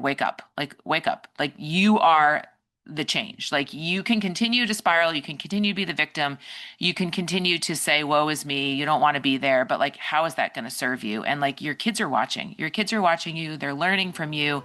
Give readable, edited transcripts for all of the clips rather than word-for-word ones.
wake up, like, wake up. Like, you are the change. Like, you can continue to spiral. You can continue to be the victim. You can continue to say, woe is me. You don't want to be there. But like, how is that going to serve you? And like, your kids are watching. Your kids are watching you. They're learning from you.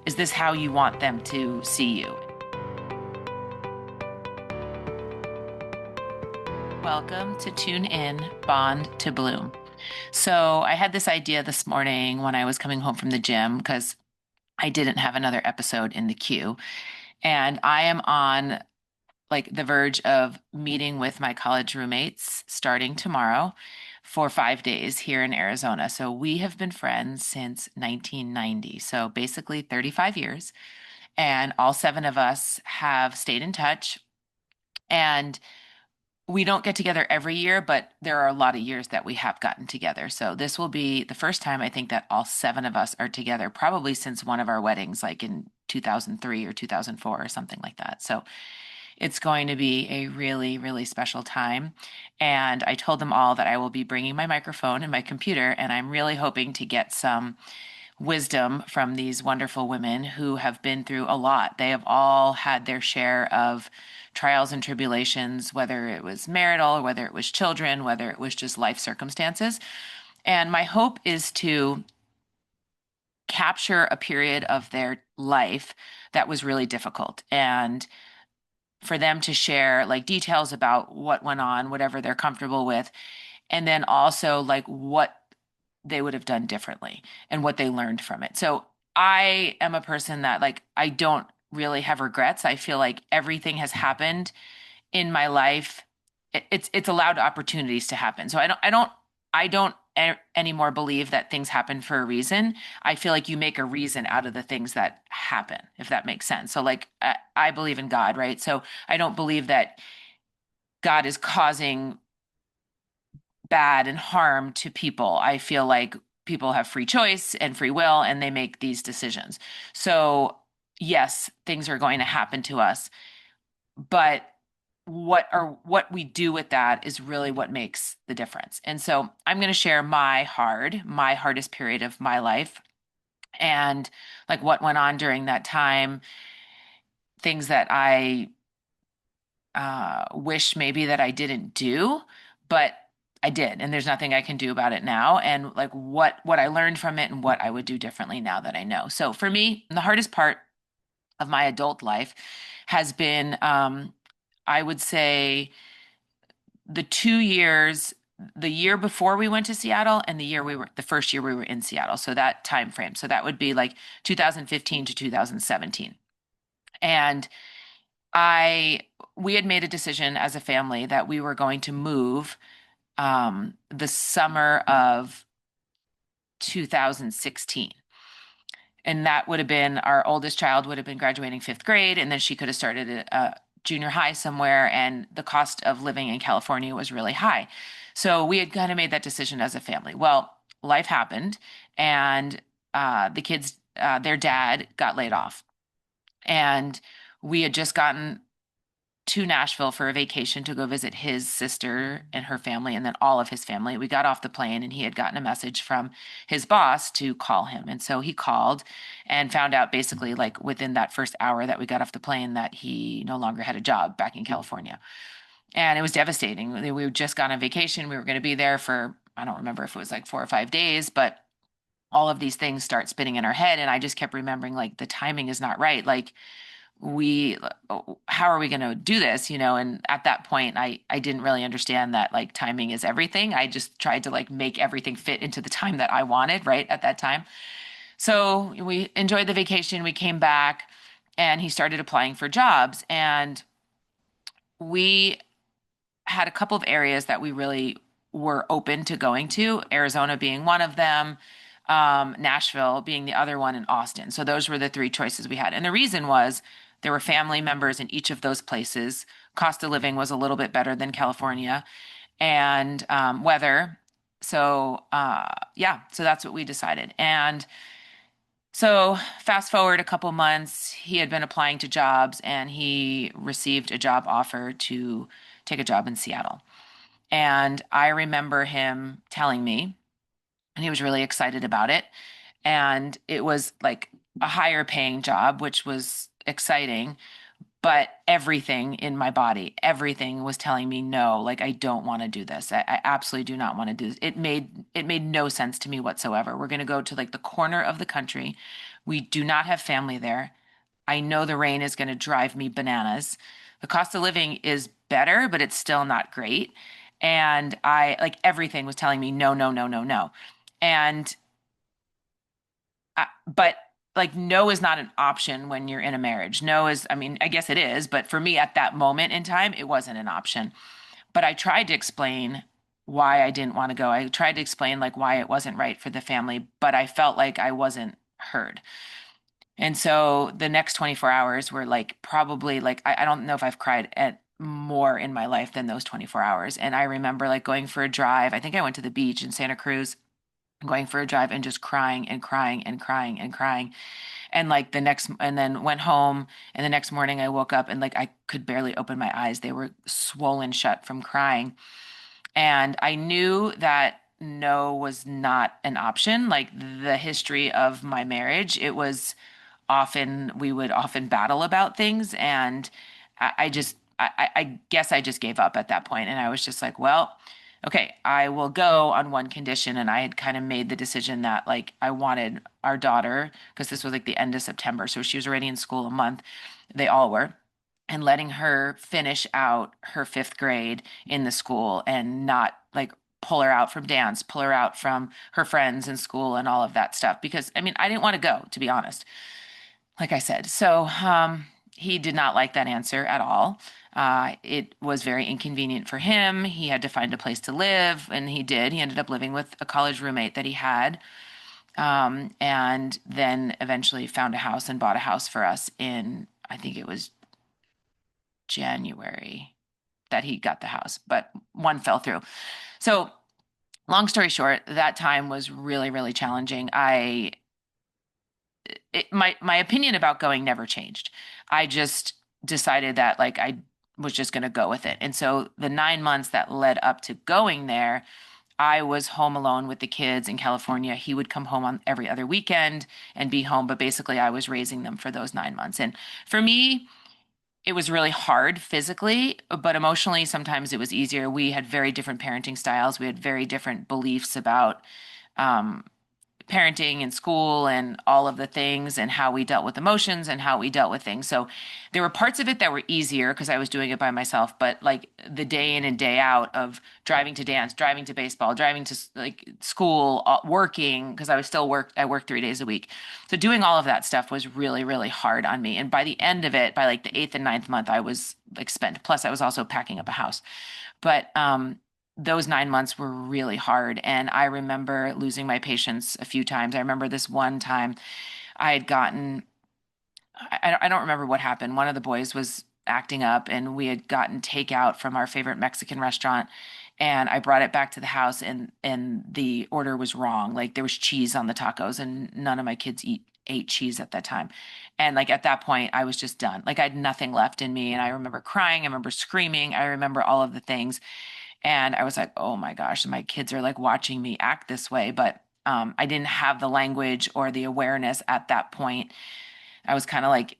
Is this how you want them to see you? Welcome to Tune In, Bond to Bloom. So I had this idea this morning when I was coming home from the gym because I didn't have another episode in the queue. And I am on like the verge of meeting with my college roommates starting tomorrow for 5 days here in Arizona. So we have been friends since 1990. So basically 35 years. And all seven of us have stayed in touch. And we don't get together every year, but there are a lot of years that we have gotten together. So this will be the first time I think that all seven of us are together, probably since one of our weddings, like in 2003 or 2004 or something like that. So it's going to be a really, really special time. And I told them all that I will be bringing my microphone and my computer, and I'm really hoping to get some wisdom from these wonderful women who have been through a lot. They have all had their share of trials and tribulations, whether it was marital, whether it was children, whether it was just life circumstances. And my hope is to capture a period of their life that was really difficult and for them to share like details about what went on, whatever they're comfortable with, and then also like what they would have done differently and what they learned from it. So I am a person that like I don't really have regrets. I feel like everything has happened in my life. It's allowed opportunities to happen. So I don't anymore believe that things happen for a reason. I feel like you make a reason out of the things that happen, if that makes sense. So like I believe in God, right? So I don't believe that God is causing bad and harm to people. I feel like people have free choice and free will and they make these decisions. So, yes, things are going to happen to us, but what we do with that is really what makes the difference. And so, I'm going to share my hardest period of my life and like what went on during that time, things that I wish maybe that I didn't do, but I did, and there's nothing I can do about it now. And like what I learned from it and what I would do differently now that I know. So for me, the hardest part of my adult life has been, I would say, the 2 years, the year before we went to Seattle and the first year we were in Seattle. So that time frame. So that would be like 2015 to 2017. And I we had made a decision as a family that we were going to move the summer of 2016. And that would have been our oldest child would have been graduating fifth grade, and then she could have started a junior high somewhere. And the cost of living in California was really high. So we had kind of made that decision as a family. Well, life happened, and the kids, their dad got laid off. And we had just gotten to Nashville for a vacation to go visit his sister and her family, and then all of his family. We got off the plane, and he had gotten a message from his boss to call him. And so he called and found out basically, like within that first hour that we got off the plane, that he no longer had a job back in California. And it was devastating. We had just gone on vacation. We were going to be there for, I don't remember if it was like 4 or 5 days, but all of these things start spinning in our head. And I just kept remembering, like, the timing is not right. Like, we how are we going to do this, and at that point I didn't really understand that like timing is everything. I just tried to like make everything fit into the time that I wanted right at that time. So we enjoyed the vacation, we came back, and he started applying for jobs, and we had a couple of areas that we really were open to going to, Arizona being one of them, Nashville being the other one, and Austin. So those were the three choices we had. And the reason was there were family members in each of those places. Cost of living was a little bit better than California, and weather. So yeah, so that's what we decided. And so fast forward a couple months, he had been applying to jobs and he received a job offer to take a job in Seattle. And I remember him telling me, and he was really excited about it. And it was like a higher paying job, which was exciting, but everything in my body, everything was telling me no, like I don't want to do this. I absolutely do not want to do this. It made no sense to me whatsoever. We're going to go to like the corner of the country. We do not have family there. I know the rain is going to drive me bananas. The cost of living is better, but it's still not great. And I like everything was telling me no, no, no, no, no. And but like no is not an option when you're in a marriage. No is, I mean, I guess it is, but for me at that moment in time, it wasn't an option. But I tried to explain why I didn't want to go. I tried to explain like why it wasn't right for the family, but I felt like I wasn't heard. And so the next 24 hours were like probably like I don't know if I've cried at more in my life than those 24 hours. And I remember like going for a drive. I think I went to the beach in Santa Cruz, going for a drive and just crying and crying and crying and crying. And like and then went home. And the next morning I woke up and like I could barely open my eyes. They were swollen shut from crying. And I knew that no was not an option. Like the history of my marriage, we would often battle about things. And I guess I just gave up at that point. And I was just like, well, okay, I will go on one condition. And I had kind of made the decision that like I wanted our daughter, because this was like the end of September. So she was already in school a month. They all were. And letting her finish out her fifth grade in the school and not like pull her out from dance, pull her out from her friends in school and all of that stuff. Because I mean, I didn't want to go, to be honest, like I said. So he did not like that answer at all. It was very inconvenient for him. He had to find a place to live, and he did. He ended up living with a college roommate that he had, and then eventually found a house and bought a house for us in, I think it was January that he got the house, but one fell through. So, long story short, that time was really, really challenging. My opinion about going never changed. I just decided that like I was just going to go with it. And so the 9 months that led up to going there, I was home alone with the kids in California. He would come home on every other weekend and be home, but basically I was raising them for those 9 months. And for me, it was really hard physically, but emotionally, sometimes it was easier. We had very different parenting styles. We had very different beliefs about um, parenting and school and all of the things and how we dealt with emotions and how we dealt with things. So there were parts of it that were easier because I was doing it by myself, but like the day in and day out of driving to dance, driving to baseball, driving to like school, working because I worked 3 days a week. So doing all of that stuff was really, really hard on me. And by the end of it, by like the eighth and ninth month, I was like spent. Plus I was also packing up a house. But those 9 months were really hard. And I remember losing my patience a few times. I remember this one time I had gotten, I don't remember what happened. One of the boys was acting up, and we had gotten takeout from our favorite Mexican restaurant. And I brought it back to the house, and the order was wrong. Like there was cheese on the tacos, and none of my kids ate cheese at that time. And like at that point, I was just done. Like I had nothing left in me. And I remember crying. I remember screaming. I remember all of the things. And I was like, oh my gosh, my kids are like watching me act this way. But I didn't have the language or the awareness at that point. I was kind of like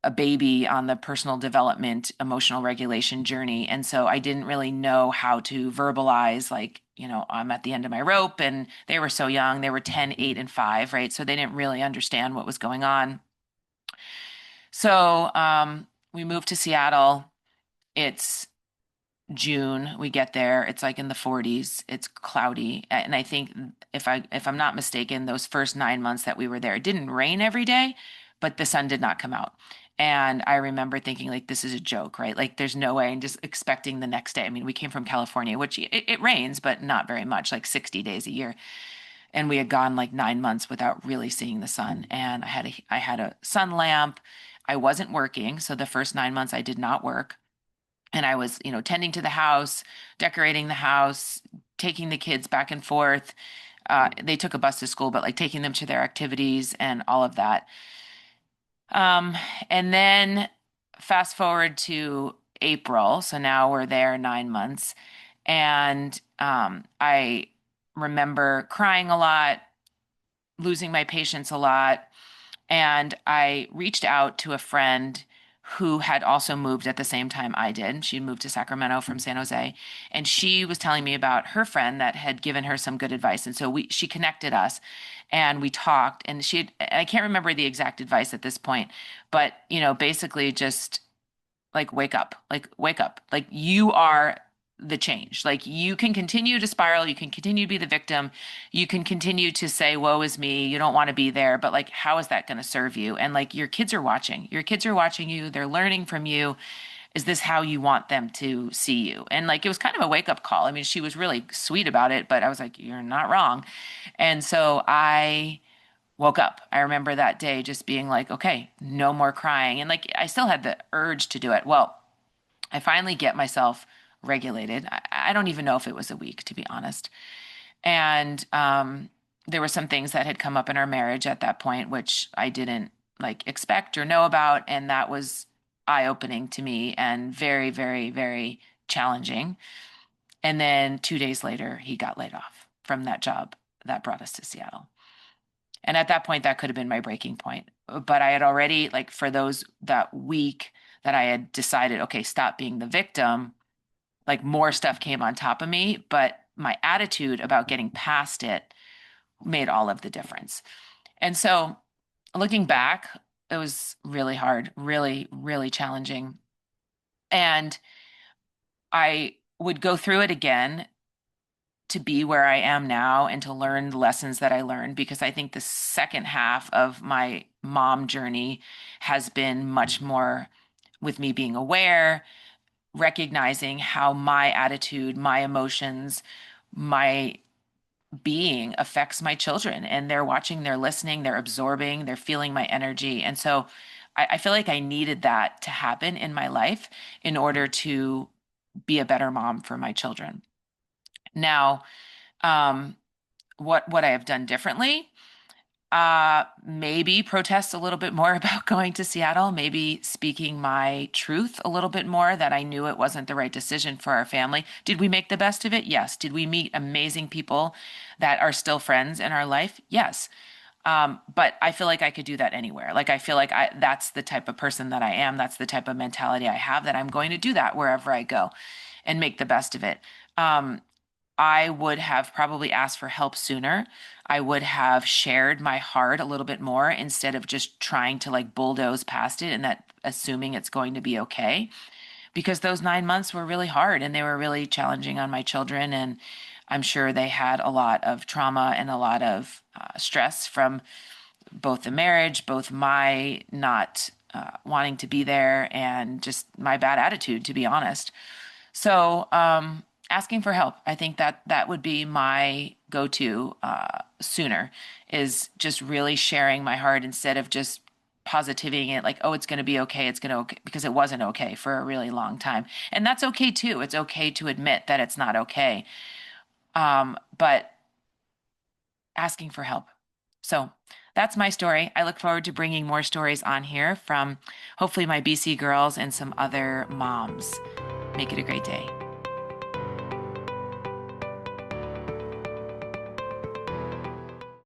a baby on the personal development, emotional regulation journey. And so I didn't really know how to verbalize, like, I'm at the end of my rope. And they were so young. They were 10, 8, and 5, right? So they didn't really understand what was going on. So we moved to Seattle. It's June, we get there, it's like in the 40s, it's cloudy. And I think if I'm not mistaken, those first 9 months that we were there, it didn't rain every day, but the sun did not come out. And I remember thinking like this is a joke, right? Like there's no way, and just expecting the next day. I mean, we came from California, which it rains, but not very much, like 60 days a year. And we had gone like 9 months without really seeing the sun. And I had a sun lamp. I wasn't working, so the first 9 months I did not work. And I was, tending to the house, decorating the house, taking the kids back and forth. They took a bus to school, but like taking them to their activities and all of that. Um, and then fast forward to April. So now we're there 9 months. And I remember crying a lot, losing my patience a lot, And I reached out to a friend who had also moved at the same time I did. She moved to Sacramento from San Jose, and she was telling me about her friend that had given her some good advice. And so she connected us and we talked, and I can't remember the exact advice at this point, but basically just like wake up, like you are the change. Like you can continue to spiral, you can continue to be the victim, you can continue to say woe is me, you don't want to be there, but like how is that going to serve you? And like your kids are watching you, they're learning from you. Is this how you want them to see you? And like it was kind of a wake up call. I mean, she was really sweet about it, but I was like, you're not wrong. And so I woke up. I remember that day just being like, okay, no more crying. And like I still had the urge to do it. Well, I finally get myself regulated. I don't even know if it was a week, to be honest. And there were some things that had come up in our marriage at that point, which I didn't like expect or know about. And that was eye-opening to me and very, very, very challenging. And then 2 days later, he got laid off from that job that brought us to Seattle. And at that point, that could have been my breaking point. But I had already, like, for that week that I had decided, okay, stop being the victim, like more stuff came on top of me. But my attitude about getting past it made all of the difference. And so looking back, it was really hard, really, really challenging. And I would go through it again to be where I am now and to learn the lessons that I learned, because I think the second half of my mom journey has been much more with me being aware, recognizing how my attitude, my emotions, my being affects my children. And they're watching, they're listening, they're absorbing, they're feeling my energy. And so I feel like I needed that to happen in my life in order to be a better mom for my children. Now, um, what I have done differently. Maybe protest a little bit more about going to Seattle, maybe speaking my truth a little bit more, that I knew it wasn't the right decision for our family. Did we make the best of it? Yes. Did we meet amazing people that are still friends in our life? Yes. But I feel like I could do that anywhere. Like I feel like that's the type of person that I am. That's the type of mentality I have, that I'm going to do that wherever I go and make the best of it. I would have probably asked for help sooner. I would have shared my heart a little bit more instead of just trying to like bulldoze past it and that assuming it's going to be okay. Because those 9 months were really hard and they were really challenging on my children. And I'm sure they had a lot of trauma and a lot of stress from both the marriage, both my not wanting to be there, and just my bad attitude, to be honest. So, asking for help, I think that would be my go-to sooner, is just really sharing my heart instead of just positiving it like, oh, it's going to be okay. It's going to okay, because it wasn't okay for a really long time. And that's okay too. It's okay to admit that it's not okay. But asking for help. So that's my story. I look forward to bringing more stories on here from hopefully my BC girls and some other moms. Make it a great day.